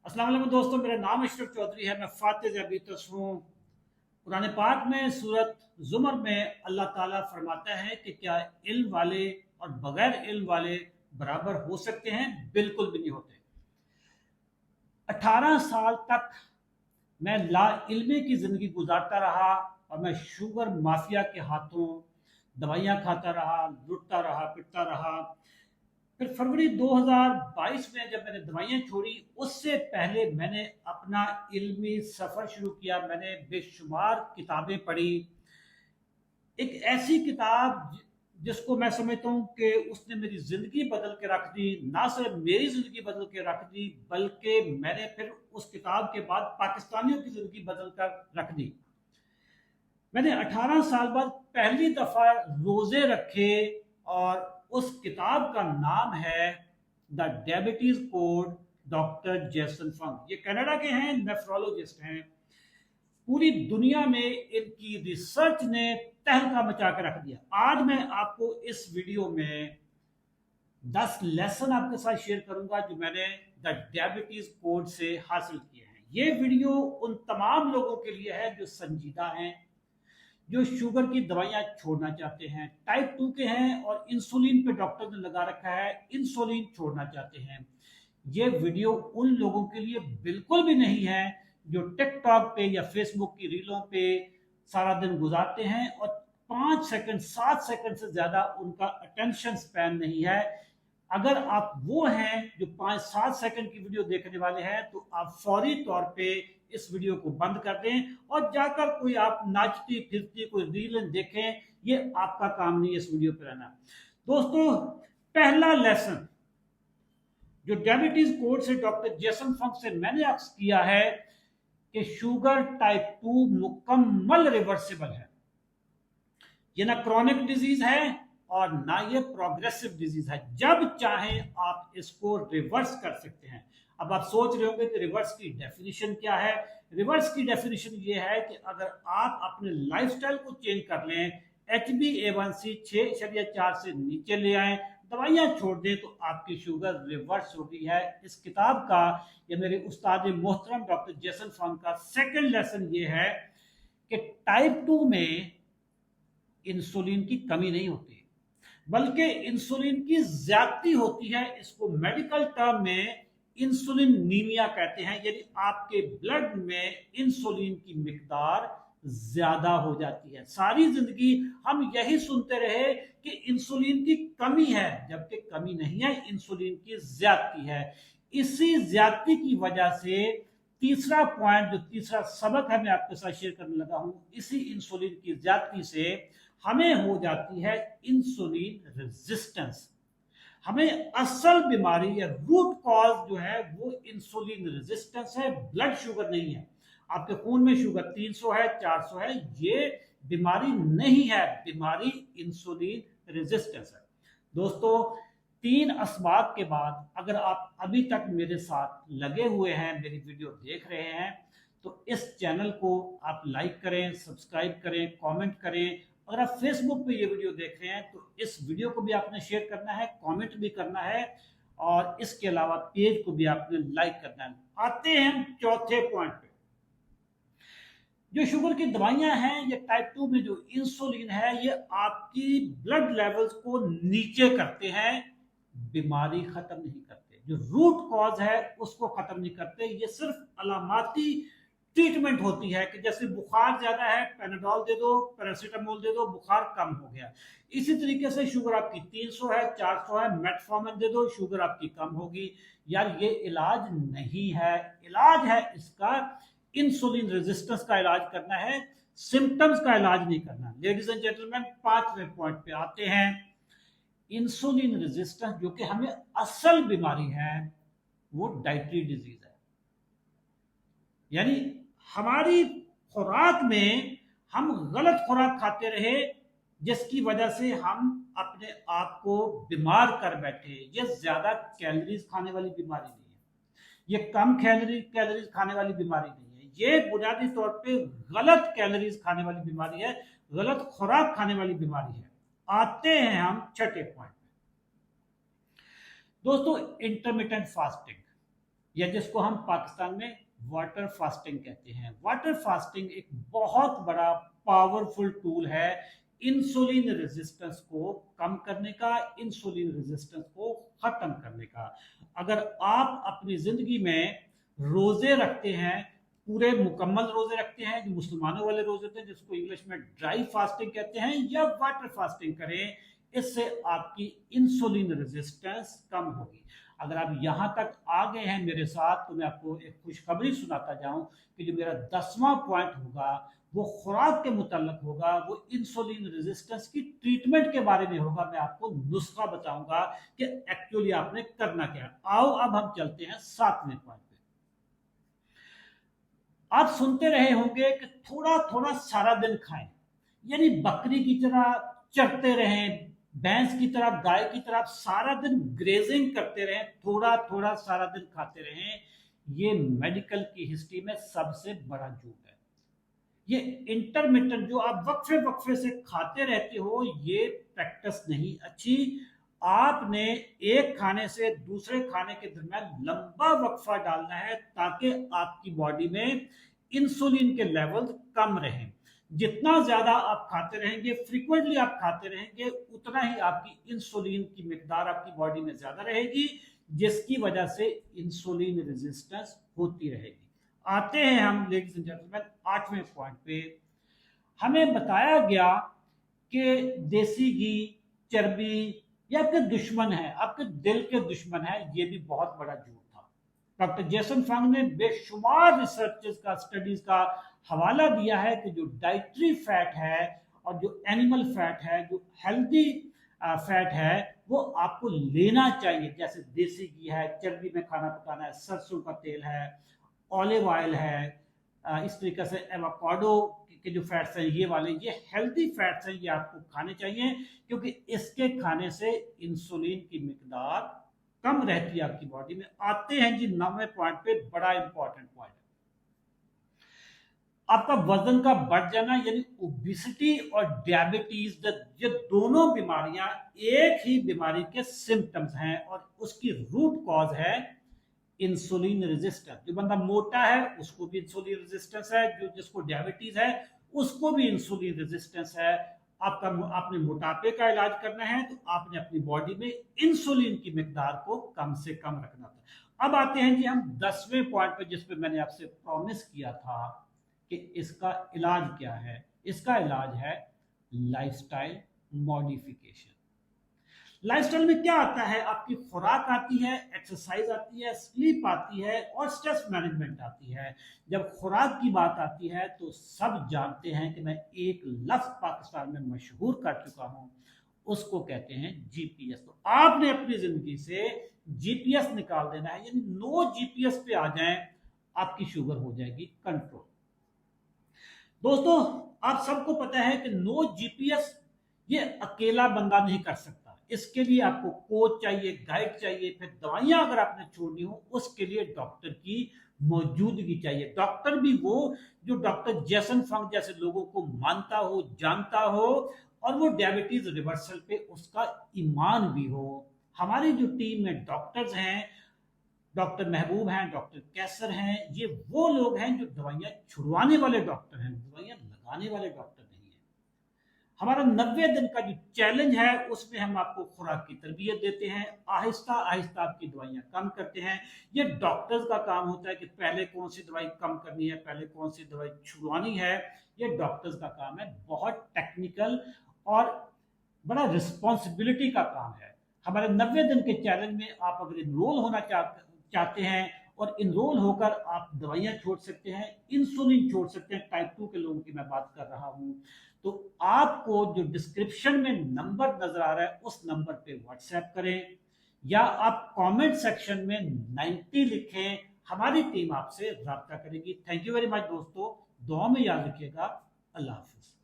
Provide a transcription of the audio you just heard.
अस्सलाम वालेकुम दोस्तों, मेरा नाम अशरफ चौधरी है। मैं फातिज अभी हूँ। कुरान पाक में सूरत जुमर में अल्लाह ताला फरमाता है कि क्या इल्म वाले और बगैर इल्म वाले बराबर हो सकते हैं? बिल्कुल भी नहीं होते। 18 साल तक मैं ला इल्मी की ज़िंदगी गुजारता रहा और मैं शुगर माफिया के हाथों दवाइयाँ खाता रहा, लुटता रहा, पिटता रहा। फिर फरवरी 2022 में जब मैंने दवाइयाँ छोड़ी, उससे पहले मैंने अपना इल्मी सफ़र शुरू किया। मैंने बेशुमार किताबें पढ़ी। एक ऐसी किताब जिसको मैं समझता हूँ कि उसने मेरी ज़िंदगी बदल के रख दी। ना सिर्फ मेरी ज़िंदगी बदल के रख दी, बल्कि मैंने फिर उस किताब के बाद पाकिस्तानियों की ज़िंदगी बदल कर रख दी। मैंने 18 साल बाद पहली दफा रोजे रखे और उस किताब का नाम है the diabetes code, doctor Jason Fung. ये कनाडा के हैं, नेफ्रोलॉजिस्ट हैं। पूरी दुनिया में इनकी रिसर्च ने तहलका मचा के रख दिया। आज मैं आपको इस वीडियो में 10 लेसन आपके साथ शेयर करूंगा जो मैंने द डायबिटीज कोड से हासिल किए हैं। ये वीडियो उन तमाम लोगों के लिए है जो संजीदा हैं, जो शुगर की दवाइयां छोड़ना चाहते हैं, टाइप 2 के हैं और इंसुलिन पे डॉक्टर ने लगा रखा है, इंसुलिन छोड़ना चाहते हैं। ये वीडियो उन लोगों के लिए बिल्कुल भी नहीं है जो टिकटॉक पे या फेसबुक की रीलों पे सारा दिन गुजारते हैं और 5 सेकंड 7 सेकंड से ज्यादा उनका अटेंशन स्पैन नहीं है। अगर आप वो हैं जो 5-7 सेकंड की वीडियो देखने वाले हैं तो आप फौरी तौर पे इस वीडियो को बंद कर दें और जाकर कोई आप नाचती फिरती कोई रील देखें। ये आपका काम नहीं है इस वीडियो पर रहना। दोस्तों, पहला लेसन जो डायबिटीज कोड से डॉक्टर जेसन फंक से मैंने अक्स किया है कि शुगर टाइप 2 मुकम्मल रिवर्सिबल है। ये ना क्रॉनिक डिजीज है और ना ये प्रोग्रेसिव डिजीज है। जब चाहें आप इसको रिवर्स कर सकते हैं। अब आप सोच रहे होंगे कि रिवर्स की डेफिनेशन क्या है। रिवर्स की डेफिनेशन ये है कि अगर आप अपने लाइफस्टाइल को चेंज कर लें, HbA1c 6.4 से नीचे ले आए, दवाइयां छोड़ दें, तो आपकी शुगर रिवर्स हो गई है। इस किताब का या मेरे उस्ताद मोहतरम डॉक्टर जेसन फंक का सेकंड लेसन ये है कि टाइप 2 में इंसुलिन की कमी नहीं होती, बल्कि इंसुलिन की ज्यादती होती है। इसको मेडिकल टर्म में इंसुलिन नीमिया कहते हैं, यानी आपके ब्लड में इंसुलिन की मिकदार ज्यादा हो जाती है। सारी जिंदगी हम यही सुनते रहे कि इंसुलिन की कमी है, जबकि कमी नहीं है, इंसुलिन की ज्यादती है। इसी ज्यादती की वजह से तीसरा पॉइंट, जो तीसरा सबक है, मैं आपके साथ शेयर करने लगा हूं। इसी इंसुलिन की ज्यादती से हमें हो जाती है इंसुलिन रेजिस्टेंस। हमें असल बीमारी या रूट कॉज जो है वो इंसुलिन रेजिस्टेंस है, ब्लड शुगर नहीं है। आपके खून में शुगर 300 है, 400 है, ये बीमारी नहीं है, बीमारी इंसुलिन रेजिस्टेंस है। दोस्तों, 3 असबाब के बाद अगर आप अभी तक मेरे साथ लगे हुए हैं, मेरी वीडियो देख रहे हैं, तो इस चैनल को आप लाइक करें, सब्सक्राइब करें, कमेंट करें। अगर आप फेसबुक पे ये वीडियो देख रहे हैं तो इस वीडियो को भी आपने शेयर करना है, कमेंट भी करना है और इसके अलावा पेज को भी आपने लाइक करना है। आते हैं चौथे पॉइंट पे। जो शुगर की दवाइयां हैं, ये टाइप 2 में जो इंसुलिन है, ये आपकी ब्लड लेवल्स को नीचे करते हैं, बीमारी खत्म नहीं करते। जो रूट कॉज है उसको खत्म नहीं करते। ये सिर्फ अलामाती ट्रीटमेंट होती है कि जैसे बुखार ज्यादा है, पैनाडोल दे दो, पैरासीटामोल दे दो, बुखार कम हो गया। इसी तरीके से शुगर आपकी 300 है, 400 है, मेटफॉर्मिन दे दो, शुगर आपकी कम होगी। यार, ये इलाज नहीं है। इलाज है इसका इंसुलिन रेजिस्टेंस का इलाज करना है, सिम्टम्स का इलाज नहीं करना। लेडीज एंड जेंटलमैन, 5वें पॉइंट पे आते हैं। इंसुलिन रेजिस्टेंस जो कि हमें असल बीमारी है, वो डाइटरी डिजीज है। यानी हमारी खुराक में हम गलत खुराक खाते रहे, जिसकी वजह से हम अपने आप को बीमार कर बैठे। ये ज्यादा कैलोरीज खाने वाली बीमारी नहीं है, ये कम कैलोरीज खाने वाली बीमारी नहीं है, ये बुनियादी तौर पे गलत कैलोरीज खाने वाली बीमारी है, गलत खुराक खाने वाली बीमारी है। आते हैं हम छठे पॉइंट पे। दोस्तों, इंटरमिटेंट फास्टिंग। या जिसको हम पाकिस्तान में वाटर फास्टिंग कहते हैं। वाटर फास्टिंग एक बहुत बड़ा पावरफुल टूल है इंसुलिन रेजिस्टेंस को कम करने का, इंसुलिन रेजिस्टेंस को खत्म करने का। अगर आप अपनी जिंदगी में रोजे रखते हैं, पूरे मुकम्मल रोजे रखते हैं, जो मुसलमानों वाले रोजे होते हैं जिसको इंग्लिश में ड्राई फास्टिंग कहते हैं, या वाटर फास्टिंग करें, इससे आपकी इंसुलिन रेजिस्टेंस कम होगी। अगर आप यहां तक आ गए हैं मेरे साथ तो मैं आपको एक खुशखबरी सुनाता जाऊं कि जो मेरा 10वां पॉइंट होगा वो खुराक के मुताल्लिक होगा, वो इंसुलिन रेजिस्टेंस की ट्रीटमेंट के बारे में होगा। मैं आपको नुस्खा बताऊंगा कि एक्चुअली आपने करना क्या है। आओ अब हम चलते हैं 7वें पॉइंट पे। आप सुनते रहे होंगे कि थोड़ा थोड़ा सारा दिन खाएं, यानी बकरी की तरह चरते रहें, भैंस की तरह, गाय की तरह सारा दिन ग्रेजिंग करते रहें, थोड़ा थोड़ा सारा दिन खाते रहें। ये मेडिकल की हिस्ट्री में सबसे बड़ा झूठ है। ये इंटरमिटेंट जो आप वक्फे वक्फे से खाते रहते हो, ये प्रैक्टिस नहीं अच्छी। आपने एक खाने से दूसरे खाने के दरमियान लंबा वक्फा डालना है ताकि आपकी बॉडी में इंसुलिन के लेवल कम रहें। जितना ज्यादा आप खाते रहेंगे, फ्रीक्वेंटली आप खाते रहेंगे, उतना ही आपकी इंसुलिन की मिकदार आपकी बॉडी में ज्यादा रहेगी, जिसकी वजह से इंसुलिन रेजिस्टेंस होती रहेगी। आते हैं हम लेडीज एंड जेंटलमैन 8वें पॉइंट पे। हमें बताया गया कि देसी घी, चर्बी ये आपके दुश्मन है, आपके दिल के दुश्मन है। ये भी बहुत बड़ा झूठ था। डॉक्टर जेसन फंग ने बेशुमार रिसर्चेस का, स्टडीज का हवाला दिया है कि जो डाइटरी फैट है और जो एनिमल फैट है, जो हेल्दी फैट है, वो आपको लेना चाहिए। जैसे देसी घी है, चर्बी में खाना पकाना है, सरसों का तेल है, ऑलिव ऑयल है, इस तरीके से एवोकाडो के जो फैट्स हैं ये वाले, ये हेल्दी फैट्स हैं, ये आपको खाने चाहिए, क्योंकि इसके खाने से इंसुलिन की मिकदार कम रहती है आपकी बॉडी में। आते हैं जी 9वें पॉइंट पे, बड़ा इंपॉर्टेंट पॉइंट। आपका वजन का बढ़ जाना, यानी ओबेसिटी और डायबिटीज, ये दोनों बीमारियां एक ही बीमारी के सिम्टम्स हैं और उसकी रूट कॉज है इंसुलिन रेजिस्टेंस। जो बंदा मोटा है उसको भी इंसुलिन रेजिस्टेंस है, जो जिसको डायबिटीज है उसको भी इंसुलिन रेजिस्टेंस है। आपने मोटापे का इलाज करना है तो आपने अपनी बॉडी में इंसुलिन की मिकदार को कम से कम रखना था। अब आते हैं जी हम 10वें पॉइंट पे, जिस पे मैंने आपसे प्रॉमिस किया था कि इसका इलाज क्या है। इसका इलाज है लाइफस्टाइल मॉडिफिकेशन। लाइफस्टाइल में क्या आता है? आपकी खुराक आती है, एक्सरसाइज आती है, स्लीप आती है और स्ट्रेस मैनेजमेंट आती है। जब खुराक की बात आती है तो सब जानते हैं कि मैं एक लफ्ज पाकिस्तान में मशहूर कर चुका हूं, उसको कहते हैं जीपीएस। तो आपने अपनी जिंदगी से जीपीएस निकाल देना है, यानी नो जीपीएस पे आ जाएं, आपकी शुगर हो जाएगी कंट्रोल। दोस्तों, आप सबको पता है कि नो जीपीएस ये अकेला बंदा नहीं कर सकता। इसके लिए आपको कोच चाहिए, गाइड चाहिए, फिर दवाइयां अगर आपने छोड़नी हो उसके लिए डॉक्टर की मौजूदगी चाहिए। डॉक्टर भी वो जो डॉक्टर जेसन फंग जैसे लोगों को मानता हो, जानता हो, और वो डायबिटीज रिवर्सल पे उसका ईमान भी हो। हमारी जो टीम में डॉक्टर्स हैं, डॉक्टर महबूब हैं, डॉक्टर कैसर हैं, ये वो लोग हैं जो दवाइयां छुड़वाने वाले डॉक्टर हैं, दवाइयां लगाने वाले डॉक्टर नहीं है। हमारा 90 दिन का जो चैलेंज है उसमें हम आपको खुराक की तरबियत देते हैं, आहिस्ता आहिस्ता आपकी दवाइयां कम करते हैं। ये डॉक्टर्स का काम होता है कि पहले कौन सी दवाई कम करनी है, पहले कौन सी दवाई छुड़वानी है, ये डॉक्टर्स का काम है। बहुत टेक्निकल और बड़ा रिस्पॉन्सिबिलिटी का काम है। हमारे 90 दिन के चैलेंज में आप अगर इनरोल होना चाहते हैं और इनरोल होकर आप दवाइयां छोड़ सकते हैं, इंसुलिन छोड़ सकते हैं, टाइप 2 के लोगों की मैं बात कर रहा हूं, तो आपको जो डिस्क्रिप्शन में नंबर नजर आ रहा है उस नंबर पे व्हाट्सएप करें या आप कमेंट सेक्शन में 90 लिखें, हमारी टीम आपसे राब्ता करेगी। थैंक यू वेरी मच दोस्तों, दुआ में याद रखिएगा। अल्लाह हाफिज।